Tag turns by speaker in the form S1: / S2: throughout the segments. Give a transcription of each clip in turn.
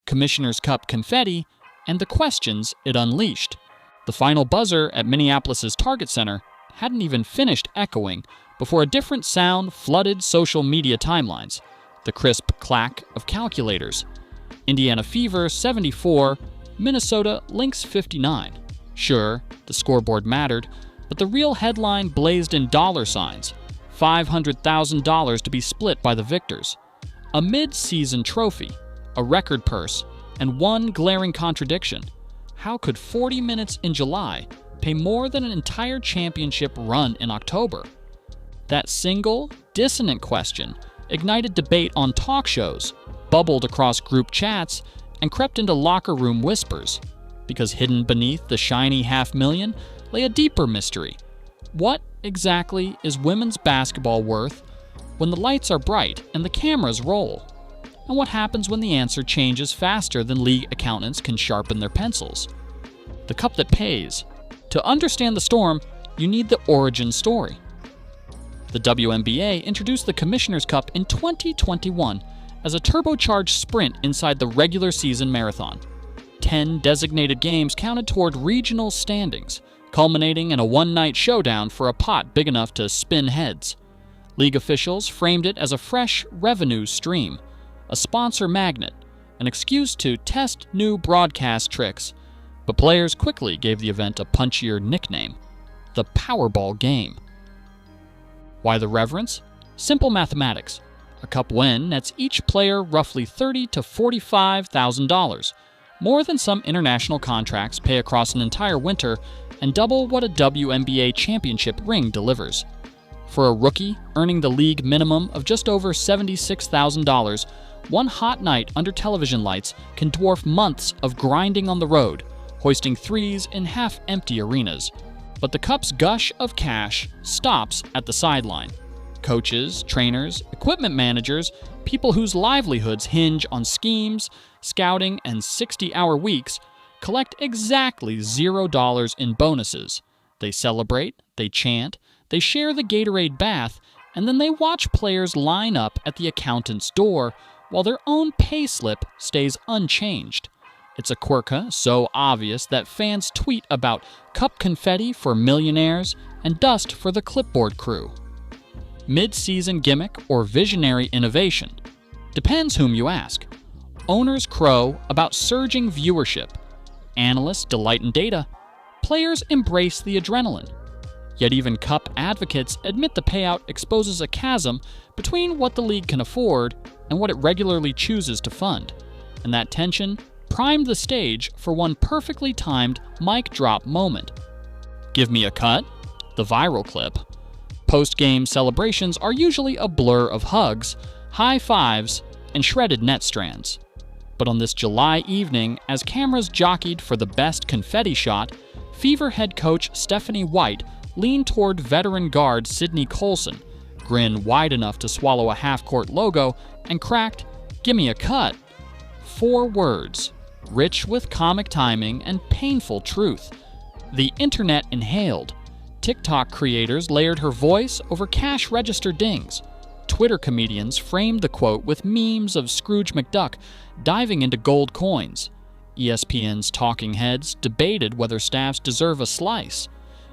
S1: Commissioner's Cup confetti, and the questions it unleashed. The final buzzer at Minneapolis Target Center hadn't even finished echoing before a different sound flooded social media timelines, the crisp clack of calculators. Indiana Fever 74, Minnesota Lynx 59. Sure, the scoreboard mattered, but the real headline blazed in dollar signs, $500,000 to be split by the victors. A mid-season trophy, a record purse, and one glaring contradiction. How could 40 minutes in July pay more than an entire championship run in October? That single, dissonant question ignited debate on talk shows, bubbled across group chats, and crept into locker room whispers, because hidden beneath the shiny $500,000 lay a deeper mystery. What exactly is women's basketball worth when the lights are bright and the cameras roll? And what happens when the answer changes faster than league accountants can sharpen their pencils? The cup that pays. To understand the storm, you need the origin story. The WNBA introduced the Commissioner's Cup in 2021 as a turbocharged sprint inside the regular season marathon. 10 designated games counted toward regional standings, culminating in a one-night showdown for a pot big enough to spin heads. League officials framed it as a fresh revenue stream, a sponsor magnet, an excuse to test new broadcast tricks, but players quickly gave the event a punchier nickname, the Powerball Game. Why the reverence? Simple mathematics. A cup win nets each player roughly $30,000 to $45,000, more than some international contracts pay across an entire winter and double what a WNBA championship ring delivers. For a rookie earning the league minimum of just over $76,000, one hot night under television lights can dwarf months of grinding on the road, hoisting threes in half-empty arenas. But the cup's gush of cash stops at the sideline. Coaches, trainers, equipment managers, people whose livelihoods hinge on schemes, scouting, and 60-hour weeks collect exactly $0 in bonuses. They celebrate, they chant, they share the Gatorade bath, and then they watch players line up at the accountant's door while their own payslip stays unchanged. It's a quirka so obvious that fans tweet about cup confetti for millionaires and dust for the clipboard crew. Mid-season gimmick or visionary innovation? Depends whom you ask. Owners crow about surging viewership. Analysts delight in data. Players embrace the adrenaline. Yet even cup advocates admit the payout exposes a chasm between what the league can afford and what it regularly chooses to fund. And that tension primed the stage for one perfectly timed mic drop moment. Give me a cut? The viral clip. Post-game celebrations are usually a blur of hugs, high fives, and shredded net strands. But on this July evening, as cameras jockeyed for the best confetti shot, Fever head coach Stephanie White leaned toward veteran guard Sydney Colson, grin wide enough to swallow a half-court logo, and cracked, "Gimme a cut." 4 words, rich with comic timing and painful truth. The internet inhaled. TikTok creators layered her voice over cash register dings. Twitter comedians framed the quote with memes of Scrooge McDuck diving into gold coins. ESPN's talking heads debated whether staffs deserve a slice.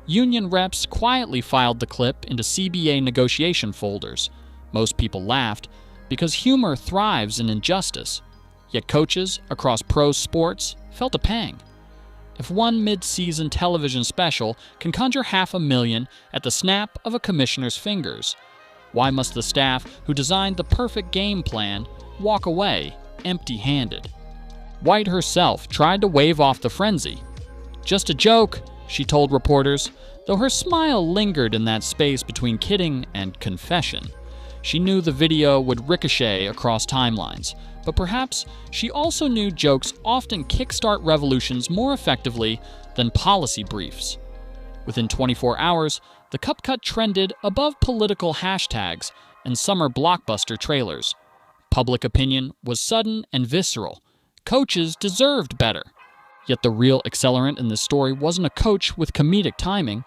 S1: Union reps quietly filed the clip into CBA negotiation folders. Most people laughed because humor thrives in injustice. Yet coaches across pro sports felt a pang. If one mid-season television special can conjure $500,000 at the snap of a commissioner's fingers, why must the staff who designed the perfect game plan walk away empty-handed? White herself tried to wave off the frenzy. "Just a joke," she told reporters, though her smile lingered in that space between kidding and confession. She knew the video would ricochet across timelines, but perhaps she also knew jokes often kickstart revolutions more effectively than policy briefs. Within 24 hours, the cup cut trended above political hashtags and summer blockbuster trailers. Public opinion was sudden and visceral. Coaches deserved better. Yet the real accelerant in this story wasn't a coach with comedic timing.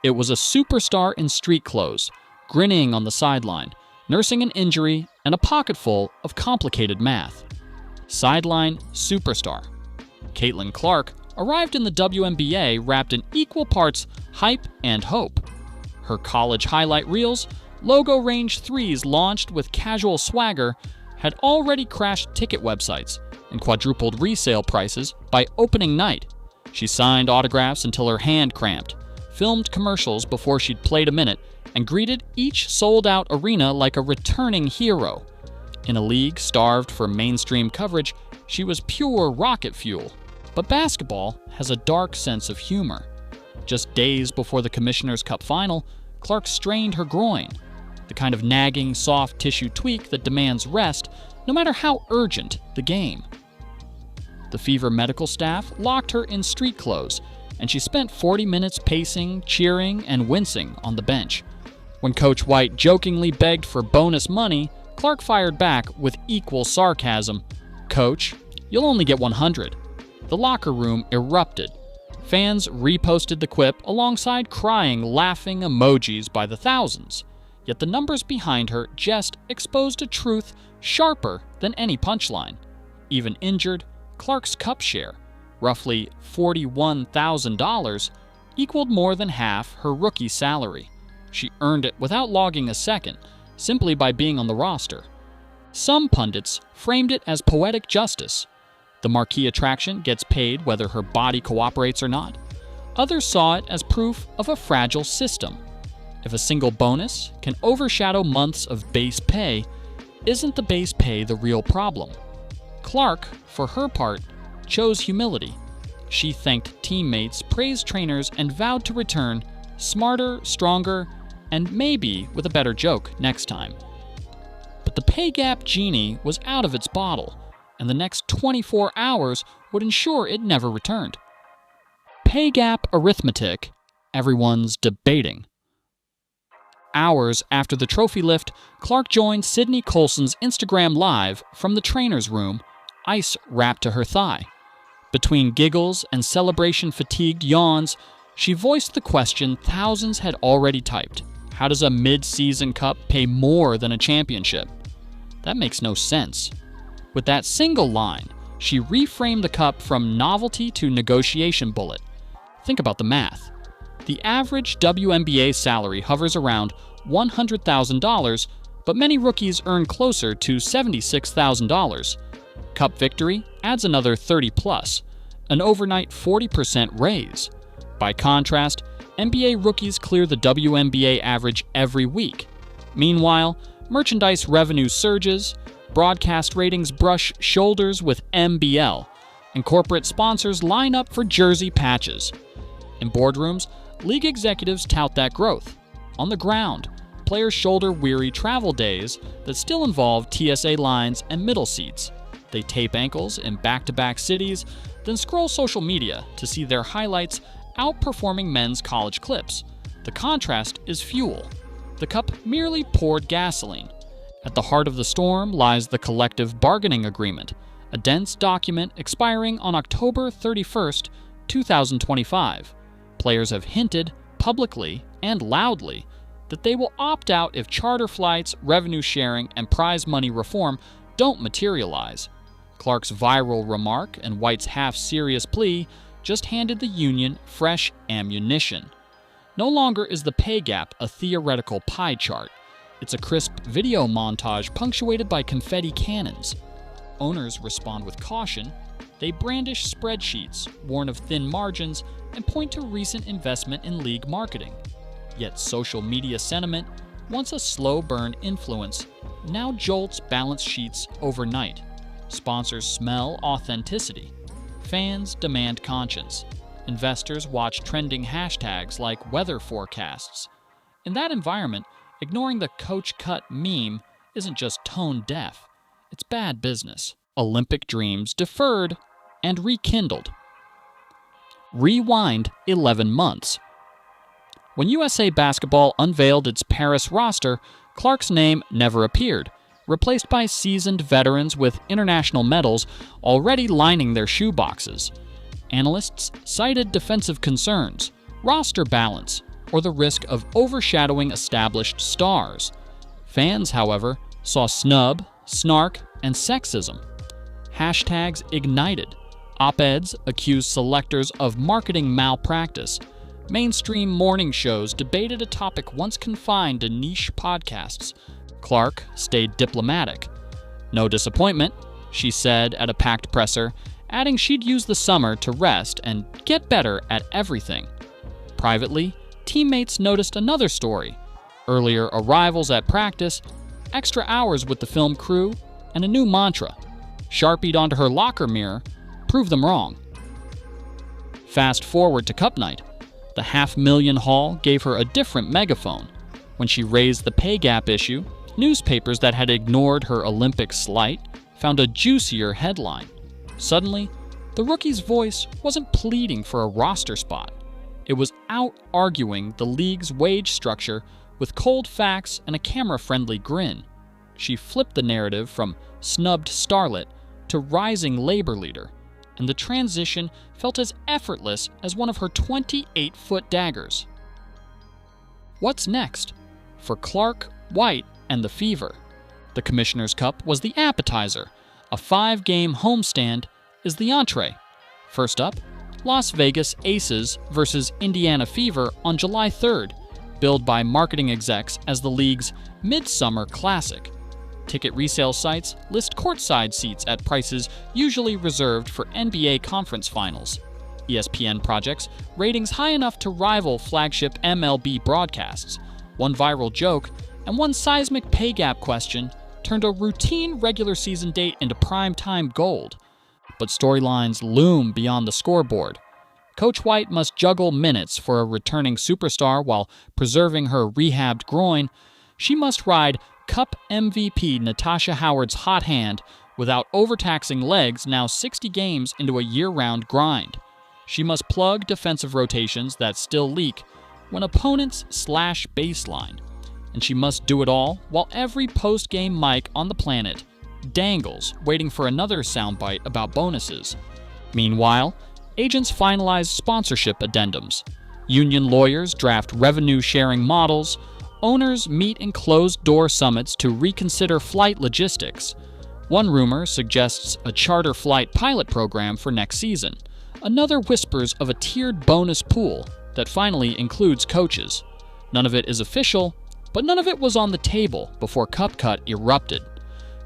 S1: It was a superstar in street clothes, grinning on the sideline, nursing an injury and a pocketful of complicated math. sideline superstar. Caitlin Clark arrived in the WNBA wrapped in equal parts hype and hope. Her college highlight reels, logo range threes launched with casual swagger, had already crashed ticket websites and quadrupled resale prices by opening night. She signed autographs until her hand cramped, filmed commercials before she'd played a minute, and greeted each sold-out arena like a returning hero. In a league starved for mainstream coverage, she was pure rocket fuel. But basketball has a dark sense of humor. Just days before the Commissioner's Cup final, Clark strained her groin, the kind of nagging, soft tissue tweak that demands rest, no matter how urgent the game. The Fever medical staff locked her in street clothes, and she spent 40 minutes pacing, cheering, and wincing on the bench. When Coach White jokingly begged for bonus money, Clark fired back with equal sarcasm. "Coach, you'll only get 100. The locker room erupted. Fans reposted the quip alongside crying, laughing emojis by the thousands. Yet the numbers behind her jest exposed a truth sharper than any punchline. Even injured, Clark's cup share, roughly $41,000, equaled more than half her rookie salary. She earned it without logging a second, simply by being on the roster. Some pundits framed it as poetic justice. The marquee attraction gets paid whether her body cooperates or not. Others saw it as proof of a fragile system. If a single bonus can overshadow months of base pay, isn't the base pay the real problem? Clark, for her part, chose humility. She thanked teammates, praised trainers, and vowed to return smarter, stronger, and maybe with a better joke next time. But the pay gap genie was out of its bottle, and the next 24 hours would ensure it never returned. Pay gap arithmetic, everyone's debating. Hours after the trophy lift, Clark joined Sydney Colson's Instagram Live from the trainer's room, ice wrapped to her thigh. Between giggles and celebration-fatigued yawns, she voiced the question thousands had already typed. How does a mid-season cup pay more than a championship? That makes no sense. With that single line, she reframed the cup from novelty to negotiation bullet. Think about the math. The average WNBA salary hovers around $100,000, but many rookies earn closer to $76,000. Cup victory adds another 30+, an overnight 40% raise. By contrast, NBA rookies clear the WNBA average every week. Meanwhile, merchandise revenue surges, broadcast ratings brush shoulders with MBL, and corporate sponsors line up for jersey patches. In boardrooms, league executives tout that growth. On the ground, players shoulder weary travel days that still involve TSA lines and middle seats. They tape ankles in back-to-back cities, then scroll social media to see their highlights outperforming men's college clips. The contrast is fuel. The cup merely poured gasoline. At the heart of the storm lies the collective bargaining agreement, a dense document expiring on October 31st, 2025. Players have hinted, publicly and loudly, that they will opt out if charter flights, revenue sharing, and prize money reform don't materialize. Clark's viral remark and White's half-serious plea just handed the union fresh ammunition. No longer is the pay gap a theoretical pie chart. It's a crisp video montage punctuated by confetti cannons. Owners respond with caution. They brandish spreadsheets, warn of thin margins, and point to recent investment in league marketing. Yet social media sentiment, once a slow burn influence, now jolts balance sheets overnight. Sponsors smell authenticity. Fans demand conscience. Investors watch trending hashtags like weather forecasts. In that environment, ignoring the coach cut meme isn't just tone deaf, it's bad business. Olympic dreams deferred and rekindled. Rewind 11 months. When USA Basketball unveiled its Paris roster, Clark's name never appeared, replaced by seasoned veterans with international medals already lining their shoeboxes. Analysts cited defensive concerns, roster balance, or the risk of overshadowing established stars. Fans, however, saw snub, snark, and sexism. hashtags ignited. Op-eds accused selectors of marketing malpractice. Mainstream morning shows debated a topic once confined to niche podcasts. Clark stayed diplomatic. No disappointment, she said at a packed presser, adding she'd use the summer to rest and get better at everything. Privately, teammates noticed another story: earlier arrivals at practice, extra hours with the film crew, and a new mantra, sharpied onto her locker mirror, prove them wrong. Fast forward to Cup night. The $500,000 haul gave her a different megaphone. When she raised the pay gap issue, newspapers that had ignored her Olympic slight found a juicier headline. Suddenly, the rookie's voice wasn't pleading for a roster spot. It was out-arguing the league's wage structure with cold facts and a camera-friendly grin. She flipped the narrative from snubbed starlet to rising labor leader, and the transition felt as effortless as one of her 28-foot daggers. What's next? For Clark, White, and the Fever, the Commissioner's Cup was the appetizer. A 5-game homestand is the entree. First up, Las Vegas Aces versus Indiana Fever on July 3rd, billed by marketing execs as the league's Midsummer Classic. Ticket resale sites list courtside seats at prices usually reserved for NBA conference finals. ESPN projects ratings high enough to rival flagship MLB broadcasts. One viral joke and one seismic pay gap question turned a routine regular season date into primetime gold. But storylines loom beyond the scoreboard. Coach White must juggle minutes for a returning superstar while preserving her rehabbed groin. She must ride Cup MVP Natasha Howard's hot hand without overtaxing legs now 60 games into a year-round grind. She must plug defensive rotations that still leak when opponents slash baseline. And she must do it all while every post-game mic on the planet dangles, waiting for another soundbite about bonuses. Meanwhile, agents finalize sponsorship addendums. Union lawyers draft revenue-sharing models. Owners meet in closed-door summits to reconsider flight logistics. One rumor suggests a charter flight pilot program for next season. Another whispers of a tiered bonus pool that finally includes coaches. None of it is official, but none of it was on the table before Cup Cut erupted.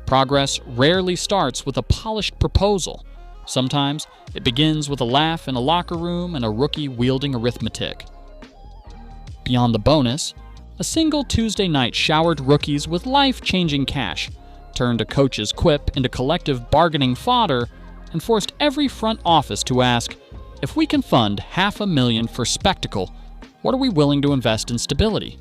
S1: Progress rarely starts with a polished proposal. Sometimes it begins with a laugh in a locker room and a rookie wielding arithmetic. Beyond the bonus, a single Tuesday night showered rookies with life-changing cash, turned a coach's quip into collective bargaining fodder, and forced every front office to ask, if we can fund $500,000 for spectacle, what are we willing to invest in stability?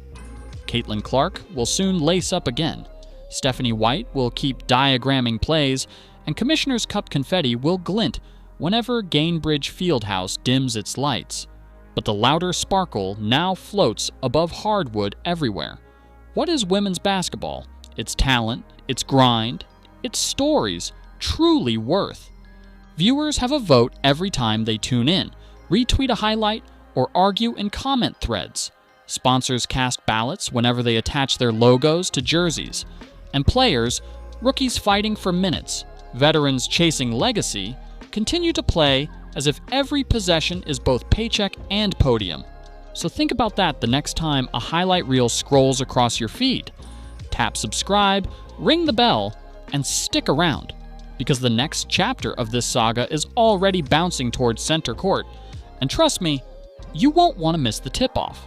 S1: Caitlin Clark will soon lace up again. Stephanie White will keep diagramming plays, and Commissioner's Cup confetti will glint whenever Gainbridge Fieldhouse dims its lights. But the louder sparkle now floats above hardwood everywhere. What is women's basketball, its talent, its grind, its stories, truly worth? Viewers have a vote every time they tune in, retweet a highlight, or argue in comment threads. Sponsors cast ballots whenever they attach their logos to jerseys. And players, rookies fighting for minutes, veterans chasing legacy, continue to play as if every possession is both paycheck and podium. So think about that the next time a highlight reel scrolls across your feed. Tap subscribe, ring the bell, and stick around, because the next chapter of this saga is already bouncing towards center court. And trust me, you won't want to miss the tip-off.